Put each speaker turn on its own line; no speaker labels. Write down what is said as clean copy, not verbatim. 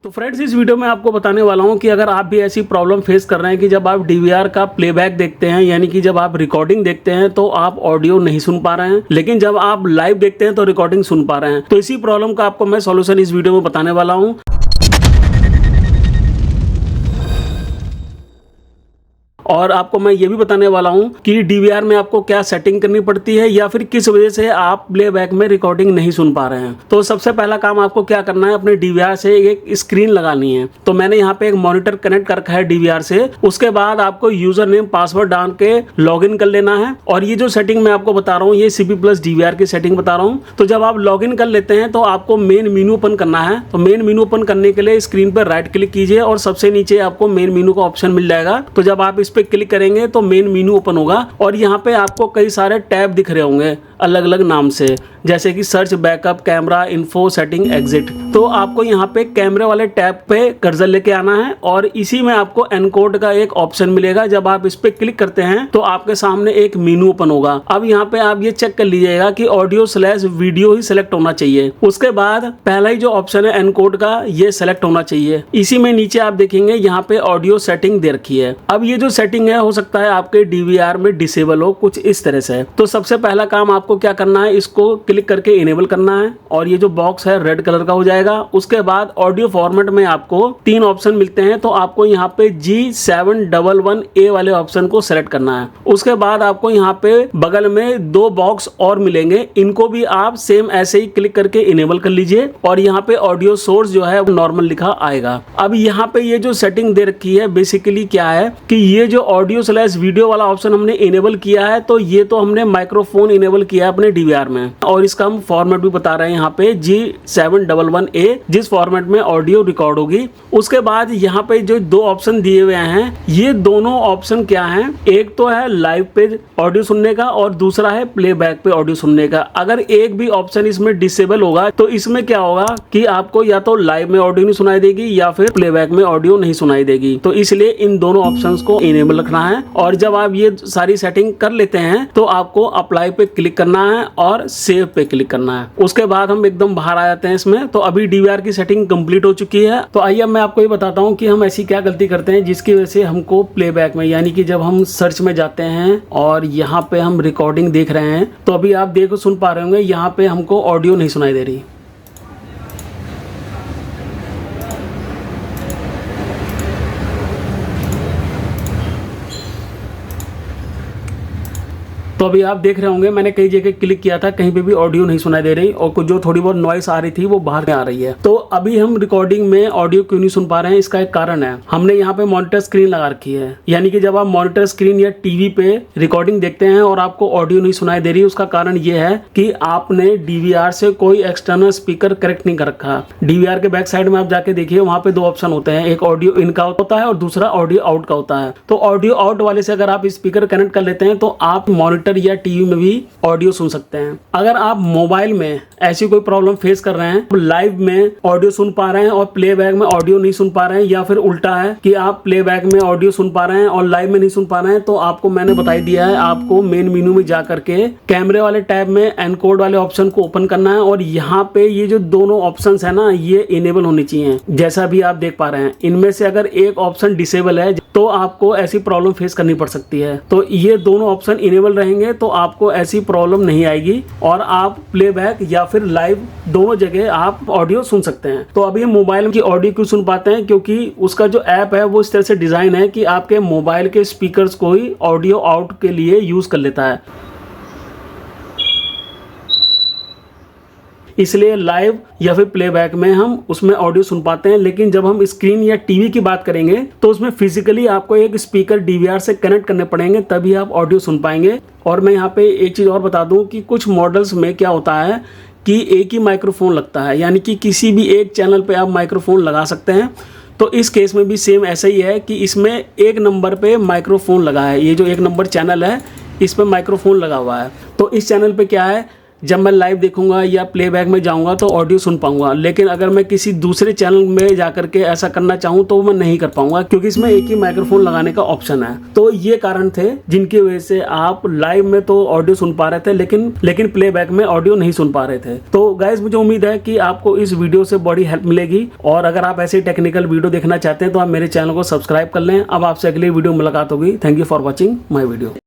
तो फ्रेंड्स, इस वीडियो में आपको बताने वाला हूं कि अगर आप भी ऐसी प्रॉब्लम फेस कर रहे हैं कि जब आप डीवीआर का प्लेबैक देखते हैं, यानी कि जब आप रिकॉर्डिंग देखते हैं तो आप ऑडियो नहीं सुन पा रहे हैं, लेकिन जब आप लाइव देखते हैं तो रिकॉर्डिंग सुन पा रहे हैं, तो इसी प्रॉब्लम का आपको मैं सॉल्यूशन इस वीडियो में बताने वाला हूं। और आपको मैं ये भी बताने वाला हूं कि डीवीआर में आपको क्या सेटिंग करनी पड़ती है या फिर किस वजह से आप प्लेबैक में रिकॉर्डिंग नहीं सुन पा रहे हैं। तो सबसे पहला काम आपको क्या करना है, अपने डीवीआर से एक स्क्रीन लगानी है। तो मैंने यहाँ पे एक मॉनिटर कनेक्ट कर रखा है डीवीआर से। उसके बाद आपको यूजर नेम पासवर्ड डाल के लॉग इन कर लेना है। और ये जो सेटिंग मैं आपको बता रहा हूँ, ये सीपी प्लस डीवीआर की सेटिंग बता रहा हूँ। तो जब आप लॉग इन कर लेते हैं तो आपको मेन मेनू ओपन करना है। तो मेन मेनू ओपन करने के लिए स्क्रीन पर राइट क्लिक कीजिए और सबसे नीचे आपको मेन मेनू का ऑप्शन मिल जाएगा। तो जब आप इस पे क्लिक करेंगे तो मेन मेनू ओपन होगा और यहाँ पे आपको कई सारे टैब दिख रहे होंगे अलग अलग नाम से, जैसे कि search, backup, camera, info, setting, exit. तो आपको यहाँ पे कैमरे वाले टैब पे कर्सर लेके आना है और इसी में आपको एनकोड का एक ऑप्शन मिलेगा। जब आप इस पे क्लिक करते हैं तो आपके सामने एक मेनू ओपन होगा। अब यहाँ पे आप ये चेक कर लीजिएगा कि ऑडियो/वीडियो ही सिलेक्ट होना चाहिए। उसके बाद पहला ही जो ऑप्शन है एनकोड का, ये सिलेक्ट होना चाहिए। इसी में नीचे आप देखेंगे यहाँ पे ऑडियो सेटिंग दे रखी है। अब ये जो सेटिंग है हो सकता है आपके डीवीआर में डिसेबल हो, कुछ इस तरह से। तो सबसे पहला काम आपको क्या करना है, इसको क्लिक करके इनेबल करना है और ये जो बॉक्स है रेड कलर का हो जाएगा। उसके बाद ऑडियो फॉर्मेट में आपको 3 ऑप्शन मिलते हैं। तो आपको यहाँ पे G711A वाले ऑप्शन को सिलेक्ट करना है। उसके बाद आपको यहाँ पे बगल में 2 बॉक्स और मिलेंगे, इनको भी आप सेम ऐसे ही क्लिक करके इनेबल कर लीजिए और यहाँ पे ऑडियो सोर्स जो है नॉर्मल लिखा आएगा। अब यहाँ पे ये जो सेटिंग दे रखी है बेसिकली क्या है कि ये जो ऑडियो/वीडियो वाला ऑप्शन हमने इनेबल किया है, तो ये तो हमने माइक्रोफोन इनेबल किया है अपने डीवीआर में और इसका हम फॉर्मेट भी बता रहे हैं यहाँ पे G711A, जिस फॉर्मेट में ऑडियो रिकॉर्ड होगी। उसके बाद यहाँ पे जो 2 ऑप्शन दिए हुए हैं, ये दोनों ऑप्शन क्या हैं, एक तो है लाइव पे ऑडियो सुनने का और दूसरा है प्लेबैक पे ऑडियो सुनने का। अगर एक भी ऑप्शन इसमें डिसेबल होगा तो इसमें क्या होगा कि आपको या तो लाइव में ऑडियो नहीं सुनाई देगी या फिर प्लेबैक में ऑडियो नहीं सुनाई देगी। तो इसलिए इन दोनों ऑप्शंस को इनेबल रखना है। और जब आप ये सारी सेटिंग कर लेते हैं तो आपको अप्लाई पे क्लिक करना है और सेव पे क्लिक करना है। उसके बाद हम एकदम बाहर आ जाते हैं इसमें। तो अभी डीवीआर की सेटिंग कंप्लीट हो चुकी है। तो आइए मैं आपको ये बताता हूँ कि हम ऐसी क्या गलती करते हैं जिसकी वजह से हमको प्लेबैक में, यानी कि जब हम सर्च में जाते हैं और यहाँ पे हम रिकॉर्डिंग देख रहे हैं, तो अभी आप देखो सुन पा रहे होंगे यहाँ पे हमको ऑडियो नहीं सुनाई दे रही। तो अभी आप देख रहे होंगे मैंने कई जगह क्लिक किया था, कहीं पे भी ऑडियो नहीं सुनाई दे रही और कुछ जो थोड़ी बहुत नॉइस आ रही थी वो बाहर में आ रही है। तो अभी हम रिकॉर्डिंग में ऑडियो क्यों नहीं सुन पा रहे हैं, इसका एक कारण है, हमने यहाँ पे मॉनिटर स्क्रीन लगा रखी है। यानी कि जब आप मॉनिटर स्क्रीन या टीवी पे रिकॉर्डिंग देखते हैं और आपको ऑडियो नहीं सुनाई दे रही, उसका कारण ये है कि आपने डीवीआर से कोई एक्सटर्नल स्पीकर कनेक्ट नहीं कर रखा। डीवीआर के बैक साइड में आप जाके देखिए, वहाँ पे 2 ऑप्शन होते हैं, एक ऑडियो इन का होता है और दूसरा ऑडियो आउट का होता है। तो ऑडियो आउट वाले से अगर आप स्पीकर कनेक्ट कर लेते हैं तो आप मॉनिटर या टीवी में भी ऑडियो सुन सकते हैं। अगर आप मोबाइल में ऐसी कोई प्रॉब्लम फेस कर रहे हैं, लाइव में ऑडियो सुन पा रहे हैं और प्लेबैक में ऑडियो नहीं सुन पा रहे हैं, या फिर उल्टा है कि आप प्लेबैक में ऑडियो सुन पा रहे हैं और लाइव में नहीं सुन पा रहे हैं, तो आपको मैंने बता दिया है, आपको मेन मेनू में जा करके कैमरे वाले टैब में एनकोड वाले ऑप्शन को ओपन करना है और यहाँ पे ये जो दोनों ऑप्शन है ना, ये इनेबल होनी चाहिए। जैसा भी आप देख पा रहे हैं, इनमें से अगर एक ऑप्शन डिसेबल है तो आपको ऐसी प्रॉब्लम फेस करनी पड़ सकती है। तो ये दोनों ऑप्शन इनेबल रहेंगे तो आपको ऐसी प्रॉब्लम नहीं आएगी और आप प्लेबैक या फिर लाइव दोनों जगह आप ऑडियो सुन सकते हैं। तो अभी हम मोबाइल की ऑडियो क्यों सुन पाते हैं, क्योंकि उसका जो ऐप है वो इस तरह से डिजाइन है कि आपके मोबाइल के स्पीकर्स को ही ऑडियो आउट के लिए यूज कर लेता है, इसलिए लाइव या फिर प्लेबैक में हम उसमें ऑडियो सुन पाते हैं। लेकिन जब हम स्क्रीन या टीवी की बात करेंगे तो उसमें फिजिकली आपको एक स्पीकर डीवीआर से कनेक्ट करने पड़ेंगे, तभी आप ऑडियो सुन पाएंगे। और मैं यहाँ पे एक चीज़ और बता दूं कि कुछ मॉडल्स में क्या होता है कि एक ही माइक्रोफोन लगता है, यानी कि किसी भी एक चैनल पे आप माइक्रोफोन लगा सकते हैं। तो इस केस में भी सेम ऐसा ही है कि इसमें 1 नंबर पे माइक्रोफोन लगा है। ये जो 1 नंबर चैनल है इस पर माइक्रोफोन लगा हुआ है। तो इस चैनल पे क्या है, जब मैं लाइव देखूंगा या प्लेबैक में जाऊंगा तो ऑडियो सुन पाऊंगा, लेकिन अगर मैं किसी दूसरे चैनल में जाकर के ऐसा करना चाहूँ तो मैं नहीं कर पाऊंगा, क्योंकि इसमें एक ही माइक्रोफोन लगाने का ऑप्शन है। तो ये कारण थे जिनकी वजह से आप लाइव में तो ऑडियो सुन पा रहे थे, लेकिन प्लेबैक में ऑडियो नहीं सुन पा रहे थे। तो गाइस, मुझे उम्मीद है कि आपको इस वीडियो से बड़ी हेल्प मिलेगी, और अगर आप ऐसे टेक्निकल वीडियो देखना चाहते हैं तो आप मेरे चैनल को सब्सक्राइब कर लें। अब आपसे अगली वीडियो मुलाकात होगी। Thank you for watching my video.